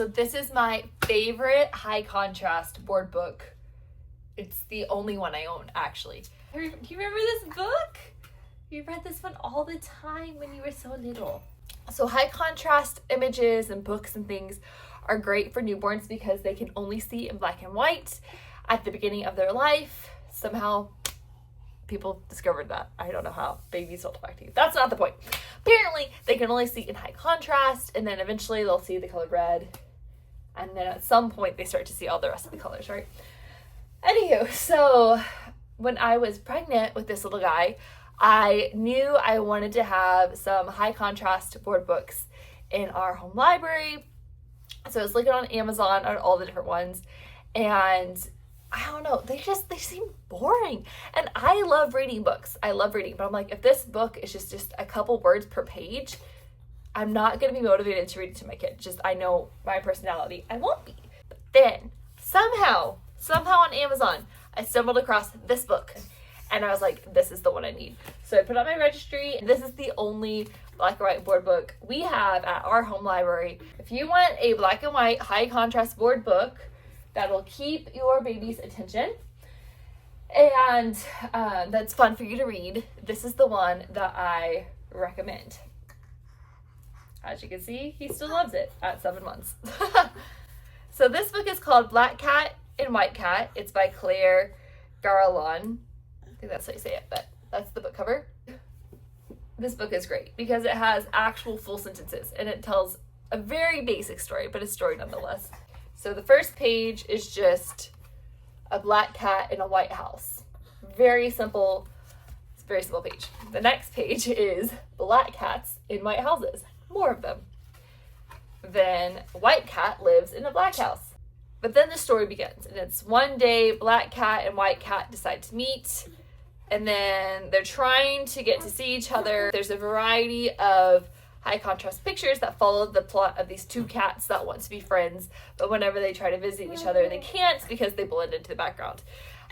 So this is my favorite high contrast board book. It's the only one I own, actually. Do you remember this book? You read this one all the time when you were so little. So high contrast images and books and things are great for newborns because they can only see in black and white at the beginning of their life. Somehow people discovered that. I don't know how. Babies don't talk to you. That's not the point. Apparently they can only see in high contrast, and then eventually they'll see the color red. And then at some point they start to see all the rest of the colors, right? Anywho, so when I was pregnant with this little guy, I knew I wanted to have some high contrast board books in our home library. So I was looking on Amazon on all the different ones, and I don't know, they seem boring. And I love reading books. I love reading, but I'm like, if this book is just a couple words per page, I'm not going to be motivated to read it to my kid. I know my personality, I won't be. But then somehow on Amazon, I stumbled across this book. And I was like, this is the one I need. So I put on my registry. This is the only black and white board book we have at our home library. If you want a black and white high contrast board book that will keep your baby's attention and that's fun for you to read, this is the one that I recommend. As you can see, he still loves it at 7 months. So this book is called Black Cat and White Cat. It's by Claire Garland. I think that's how you say it, but that's the book cover. This book is great because it has actual full sentences and it tells a very basic story, but a story nonetheless. So the first page is just a black cat in a white house. Very simple. It's a very simple page. The next page is black cats in white houses. More of them. Then white cat lives in a black house. But then the story begins, and it's one day black cat and white cat decide to meet. And then they're trying to get to see each other. There's a variety of high contrast pictures that follow the plot of these two cats that want to be friends, but whenever they try to visit each other, they can't because they blend into the background.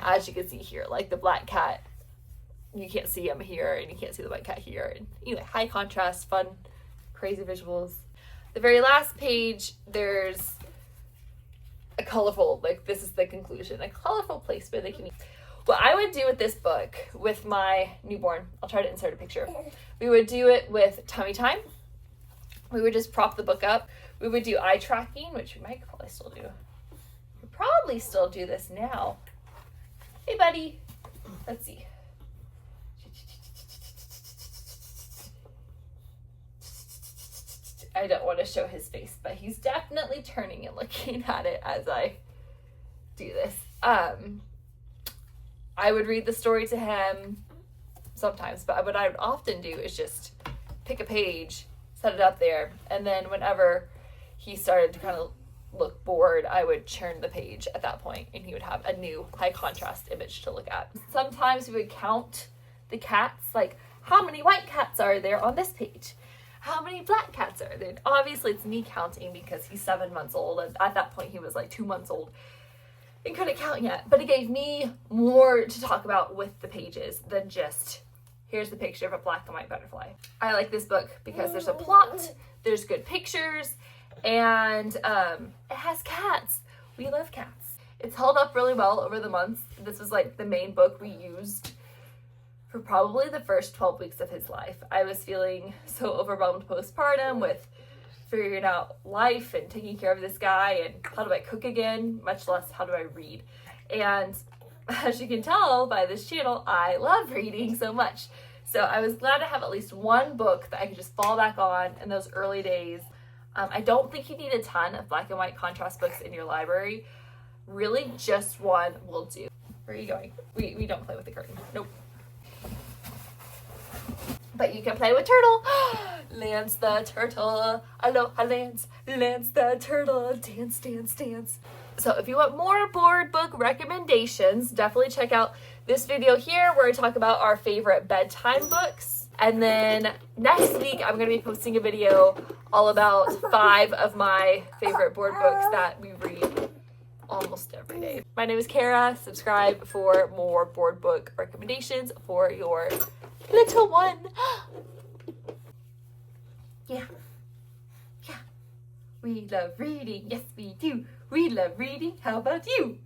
As you can see here, like the black cat, you can't see him here, and you can't see the white cat here. And anyway, high contrast, fun, crazy visuals. The very last page, there's a colorful, like this is the conclusion, a colorful place where they can meet. What I would do with this book with my newborn, I'll try to insert a picture. We would do it with tummy time. We would just prop the book up. We would do eye tracking, which we might probably still do. We probably still do this now. Hey, buddy. Let's see. I don't want to show his face, but he's definitely turning and looking at it as I do this. I would read the story to him sometimes, but what I would often do is just pick a page, set it up there, and then whenever he started to kind of look bored, I would churn the page at that point, and he would have a new high contrast image to look at. Sometimes we would count the cats, like how many white cats are there on this page? How many black cats are there? Obviously it's me counting because he's 7 months old, and at that point he was like 2 months old. And couldn't count yet, but it gave me more to talk about with the pages than just here's the picture of a black and white butterfly. I like this book because there's a plot, there's good pictures, and it has cats. We love cats. It's held up really well over the months. This was like the main book we used for probably the first 12 weeks of his life. I was feeling so overwhelmed postpartum with figuring out life and taking care of this guy and how do I cook again, much less how do I read. And as you can tell by this channel, I love reading so much. So I was glad to have at least one book that I could just fall back on in those early days. I don't think you need a ton of black and white contrast books in your library. Really just one will do. Where are you going? We don't play with the curtain. Nope. But you can play with Turtle. Lance the turtle. Aloha Lance. Lance the turtle. Dance, dance, dance. So if you want more board book recommendations, definitely check out this video here where I talk about our favorite bedtime books. And then next week, I'm going to be posting a video all about 5 of my favorite board books that we read almost every day. My name is Kara. Subscribe for more board book recommendations for your little one. Yeah. We love reading. Yes, we do. We love reading. How about you?